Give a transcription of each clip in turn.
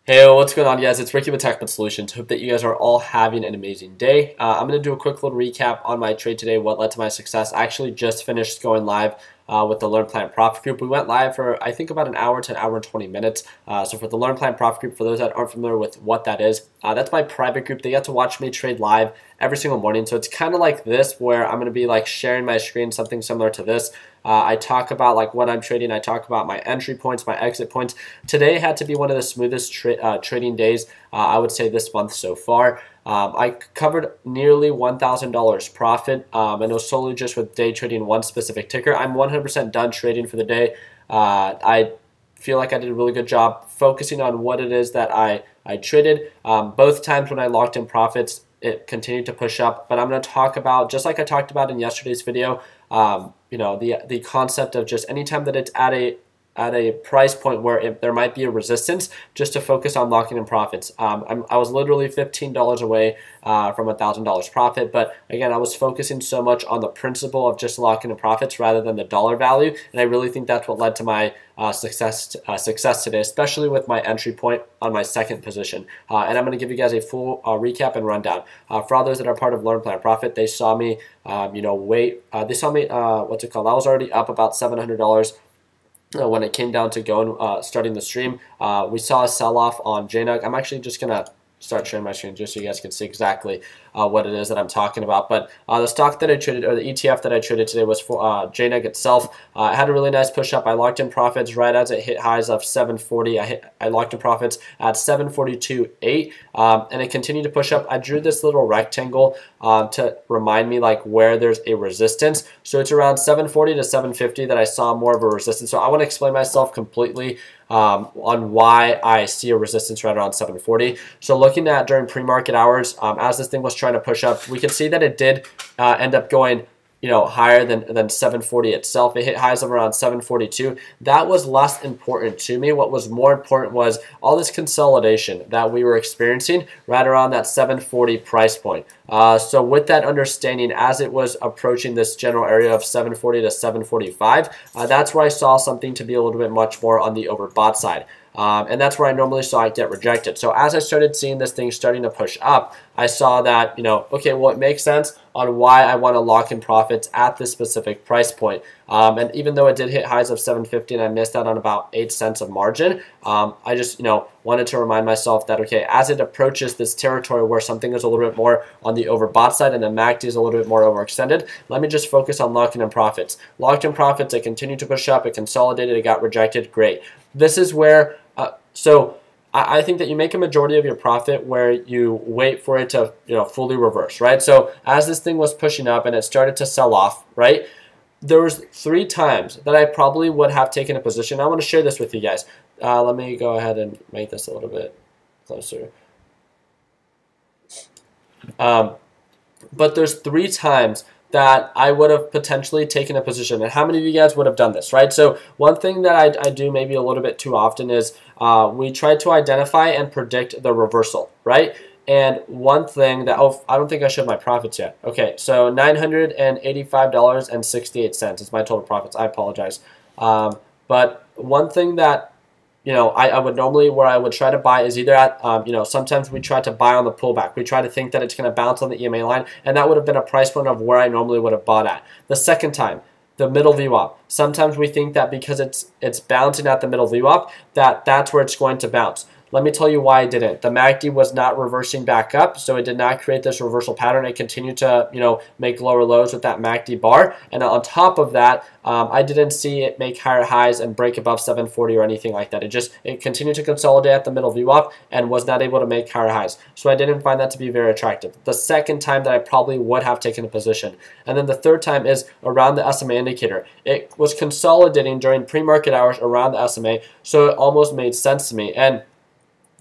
Hey, what's going on, guys? It's Ricky with Techman Solutions. Hope that you guys are all having an amazing day. I'm going to do a quick little recap on my trade today, what led to my success. I actually just finished going live with the Learn Plan Profit Group. We went live for, I think, about an hour to an hour and 20 minutes. So for the Learn Plan Profit Group, for those that aren't familiar with what that is, that's my private group. They get to watch me trade live every single morning. So it's kind of like this, where I'm going to be like sharing my screen, something similar to this. I talk about like what I'm trading. I talk about my entry points, my exit points. Today had to be one of the smoothest trading days, I would say, this month so far. I covered nearly $1,000 profit, and it was solely just with day trading one specific ticker. I'm 100% done trading for the day. I feel like I did a really good job focusing on what it is that I traded. Both times when I locked in profits, it continued to push up. But I'm going to talk about, just like I talked about in yesterday's video, you know, the concept of just anytime that it's at a price point where there might be a resistance, just to focus on locking in profits. I was literally $15 away from $1,000 profit, but again, I was focusing so much on the principle of just locking in profits rather than the dollar value, and I really think that's what led to my success today, especially with my entry point on my second position. And I'm going to give you guys a full recap and rundown. For all those that are part of Learn Plan Profit, they saw me, they saw me, what's it called? I was already up about $700. When it came down to going starting the stream. We saw a sell-off on JNUG. I'm actually just going to start sharing my screen just so you guys can see exactly what it is that I'm talking about. But the stock that I traded, or the ETF that I traded today, was for JNUG itself. It had a really nice push up. I locked in profits right as it hit highs of 740. I locked in profits at 742.8, and it continued to push up. I drew this little rectangle to remind me like where there's a resistance. So it's around 740 to 750 that I saw more of a resistance. So I want to explain myself completely on why I see a resistance right around 740. So looking at during pre-market hours, as this thing was trying to push up, we can see that it did end up going, you know, higher than 740 itself. It hit highs of around 742. That was less important to me. What was more important was all this consolidation that we were experiencing right around that 740 price point. So with that understanding, as it was approaching this general area of 740 to 745, that's where I saw something to be a little bit much more on the overbought side. And that's where I normally saw it get rejected. So as I started seeing this thing starting to push up, I saw that, you know, okay, well, it makes sense on why I want to lock in profits at this specific price point. And even though it did hit highs of 750 and I missed out on about 8 cents of margin, I just, you know, wanted to remind myself that, okay, as it approaches this territory where something is a little bit more on the overbought side and the MACD is a little bit more overextended, let me just focus on locking in profits. Locked in profits, it continued to push up, it consolidated, it got rejected, great. This is where, so I think that you make a majority of your profit where you wait for it to, you know, fully reverse, right? So as this thing was pushing up and it started to sell off, right? There was 3 times that I probably would have taken a position. I want to share this with you guys. Let me go ahead and make this a little bit closer. But there's 3 times that I would have potentially taken a position. And how many of you guys would have done this, right? So one thing that I do maybe a little bit too often is we try to identify and predict the reversal, right? And one thing that, oh, I don't think I showed my profits yet. Okay, so $985.68 is my total profits. I apologize. But one thing that, you know, I would normally, where I would try to buy is either at, you know, sometimes we try to buy on the pullback. We try to think that it's going to bounce on the EMA line, and that would have been a price point of where I normally would have bought at. The second time, the middle VWAP. Sometimes we think that because it's bouncing at the middle VWAP, that's where it's going to bounce. Let me tell you why it didn't. The MACD was not reversing back up, so it did not create this reversal pattern. It continued to, you know, make lower lows with that MACD bar. And on top of that, I didn't see it make higher highs and break above 740 or anything like that. It continued to consolidate at the middle VWAP and was not able to make higher highs. So I didn't find that to be very attractive. The second time that I probably would have taken a position. And then the third time is around the SMA indicator. It was consolidating during pre-market hours around the SMA, so it almost made sense to me. And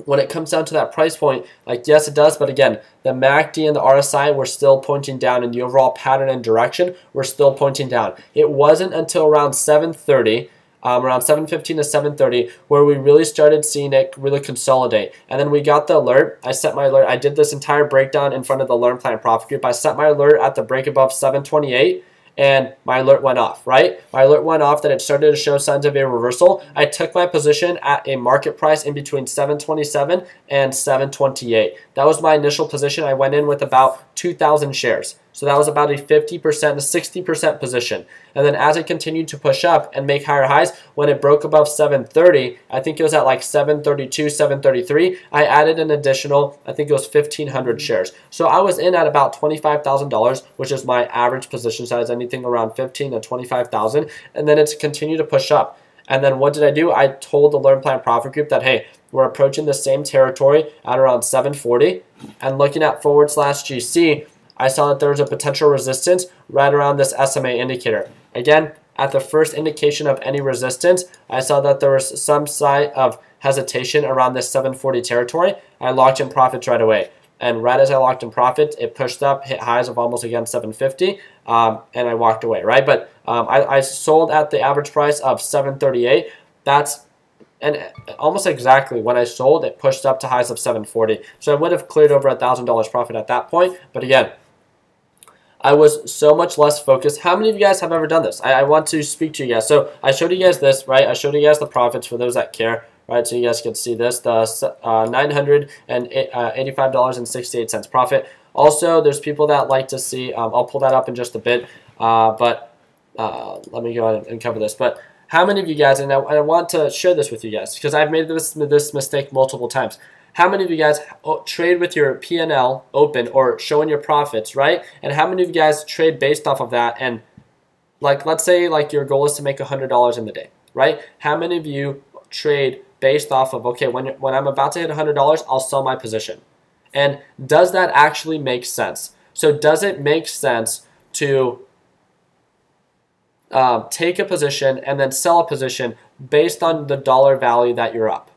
when it comes down to that price point, like, yes, it does, but again, the MACD and the RSI were still pointing down, and the overall pattern and direction were still pointing down. It wasn't until around 7:30, around 7:15 to 7:30, where we really started seeing it really consolidate. And then we got the alert. I set my alert. I did this entire breakdown in front of the Learn Plan Profit Group. I set my alert at the break above 728. and my alert went off, right? My alert went off that it started to show signs of a reversal. I took my position at a market price in between 727 and 728. That was my initial position. I went in with about 2,000 shares. So that was about a 50%, a 60% position. And then as it continued to push up and make higher highs, when it broke above 730, I think it was at like 732, 733, I added an additional, I think it was 1,500 shares. So I was in at about $25,000, which is my average position size, anything around 15 to 25,000. And then it's continued to push up. And then what did I do? I told the Learn Plan Profit group that, hey, we're approaching the same territory at around 740. And looking at /GC, I saw that there was a potential resistance right around this SMA indicator. Again, at the first indication of any resistance, I saw that there was some sign of hesitation around this 740 territory. I locked in profits right away. And right as I locked in profits, it pushed up, hit highs of almost again 750, and I walked away, right? But I sold at the average price of 738. And almost exactly when I sold, it pushed up to highs of 740. So I would have cleared over $1,000 profit at that point. But again, I was so much less focused. How many of you guys have ever done this? I want to speak to you guys. So I showed you guys this, right? I showed you guys the profits for those that care, right? So you guys can see this, the $985.68 profit. Also, there's people that like to see, I'll pull that up in just a bit, but let me go ahead and cover this. But how many of you guys, and I want to share this with you guys because I've made this mistake multiple times. How many of you guys trade with your P&L open or showing your profits, right? And how many of you guys trade based off of that? And like, let's say like your goal is to make $100 in the day, right? How many of you trade based off of, okay, when I'm about to hit $100, I'll sell my position? And does that actually make sense? So does it make sense to take a position and then sell a position based on the dollar value that you're up?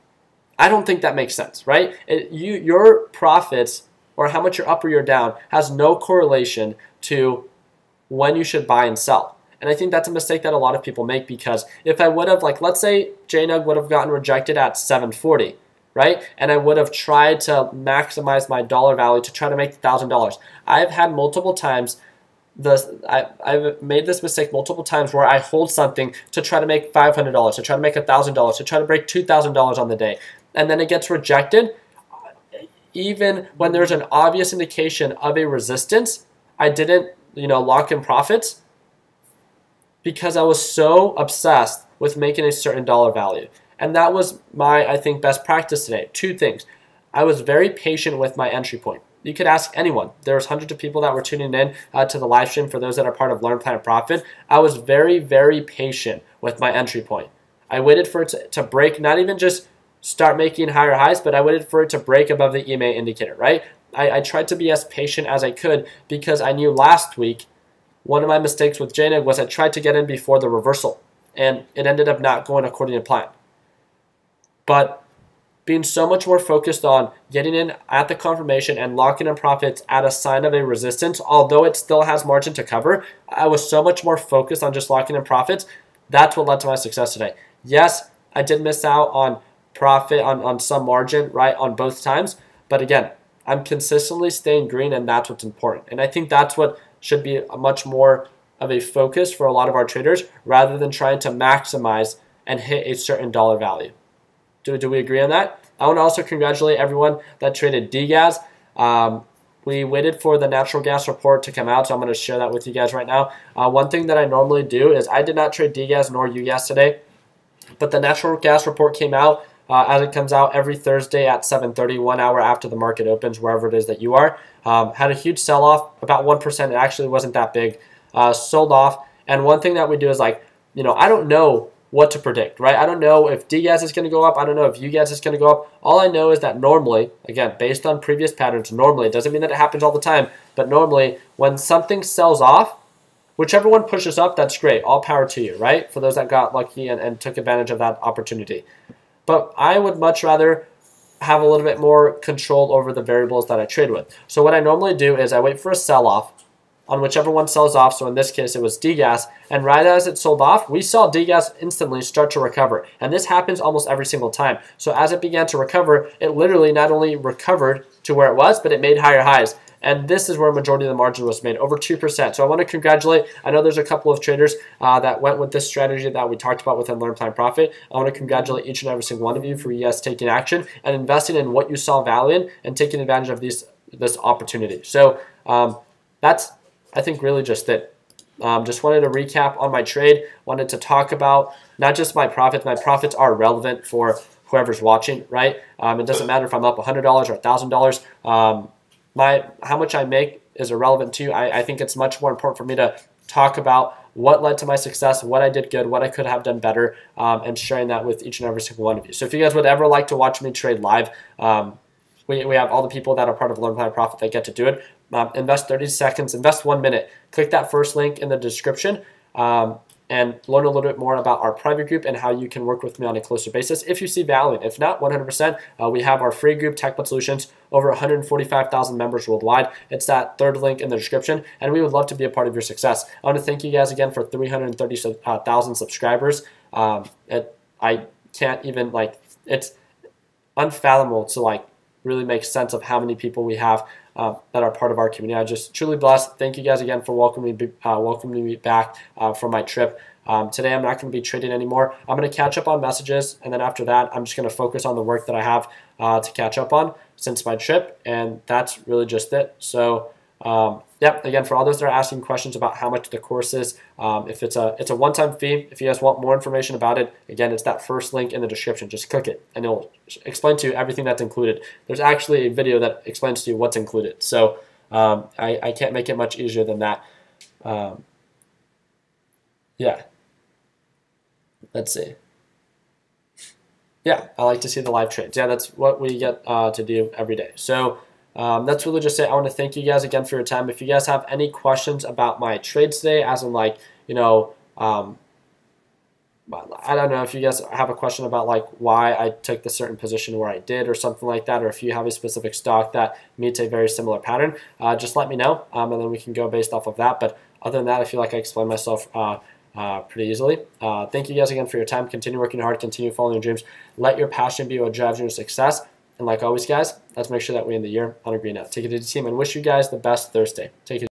I don't think that makes sense, right? Your profits or how much you're up or you're down has no correlation to when you should buy and sell. And I think that's a mistake that a lot of people make because if I would have, like, let's say JNUG would have gotten rejected at 740, right? And I would have tried to maximize my dollar value to try to make $1,000. I've had multiple times I've made this mistake multiple times where I hold something to try to make $500, to try to make $1,000, to try to break $2,000 on the day. And then it gets rejected. Even when there's an obvious indication of a resistance, I didn't, lock in profits because I was so obsessed with making a certain dollar value. And that was my, I think, best practice today. Two things. I was very patient with my entry point. You could ask anyone. There's hundreds of people that were tuning in to the live stream for those that are part of Learn Plan Profit. I was very, very patient with my entry point. I waited for it to break, not even just start making higher highs, but I waited for it to break above the EMA indicator, right? I tried to be as patient as I could because I knew last week one of my mistakes with JNUG was I tried to get in before the reversal, and it ended up not going according to plan. But being so much more focused on getting in at the confirmation and locking in profits at a sign of a resistance, although it still has margin to cover, I was so much more focused on just locking in profits. That's what led to my success today. Yes, I did miss out on profit on some margin, right, on both times. But again, I'm consistently staying green, and that's what's important. And I think that's what should be a much more of a focus for a lot of our traders rather than trying to maximize and hit a certain dollar value. Do we agree on that? I want to also congratulate everyone that traded DGAS. We waited for the natural gas report to come out, so I'm going to share that with you guys right now. One thing that I normally do is I did not trade DGAS nor UGAS today, but the natural gas report came out as it comes out every Thursday at 7:30, 1 hour after the market opens, wherever it is that you are. Had a huge sell-off, about 1%. It actually wasn't that big. Sold off. And one thing that we do is I don't know what to predict, right? I don't know if DGAS is going to go up. I don't know if UGAS is going to go up. All I know is that normally, again, based on previous patterns, normally, it doesn't mean that it happens all the time, but normally when something sells off, whichever one pushes up, that's great. All power to you, right? For those that got lucky and took advantage of that opportunity. But I would much rather have a little bit more control over the variables that I trade with. So what I normally do is I wait for a sell-off on whichever one sells off. So in this case, it was DGAS. And right as it sold off, we saw DGAS instantly start to recover. And this happens almost every single time. So as it began to recover, it literally not only recovered to where it was, but it made higher highs. And this is where a majority of the margin was made, over 2%. So I want to congratulate. I know there's a couple of traders that went with this strategy that we talked about within Learn Plan Profit. I want to congratulate each and every single one of you for you guys taking action and investing in what you saw value in and taking advantage of this opportunity. So that's, I think, really just it. Just wanted to recap on my trade. Wanted to talk about not just my profits. My profits are relevant for whoever's watching, right? It doesn't matter if I'm up $100 or $1,000. How much I make is irrelevant to you. I think it's much more important for me to talk about what led to my success, what I did good, what I could have done better, and sharing that with each and every single one of you. So if you guys would ever like to watch me trade live, we have all the people that are part of Learn Plan Profit that get to do it. Invest 30 seconds, invest 1 minute. Click that first link in the description and learn a little bit more about our private group and how you can work with me on a closer basis if you see value. If not, 100%, we have our free group, TechBud Solutions, over 145,000 members worldwide. It's that third link in the description, and we would love to be a part of your success. I want to thank you guys again for 330,000 subscribers. I can't even, it's unfathomable to, really make sense of how many people we have that are part of our community. I'm just truly blessed. Thank you guys again for welcoming me back from my trip. Today I'm not going to be trading anymore. I'm going to catch up on messages, and then after that I'm just going to focus on the work that I have to catch up on since my trip, and that's really just it. So yep, again, for all those that are asking questions about how much the course is, if it's a one-time fee. If you guys want more information about it, again, it's that first link in the description. Just click it, and it'll explain to you everything that's included. There's actually a video that explains to you what's included. So I can't make it much easier than that. Yeah. Let's see. Yeah, I like to see the live trades. Yeah, that's what we get to do every day. So that's really just it. I want to thank you guys again for your time. If you guys have any questions about my trades today, as in I don't know if you guys have a question about why I took the certain position where I did or something like that, or if you have a specific stock that meets a very similar pattern, just let me know, and then we can go based off of that. But other than that, I feel like I explained myself pretty easily. Thank you guys again for your time. Continue working hard. Continue following your dreams. Let your passion be what drives you to success. And like always, guys, let's make sure that we end the year on a green note. Take it to the team and wish you guys the best Thursday. Take it.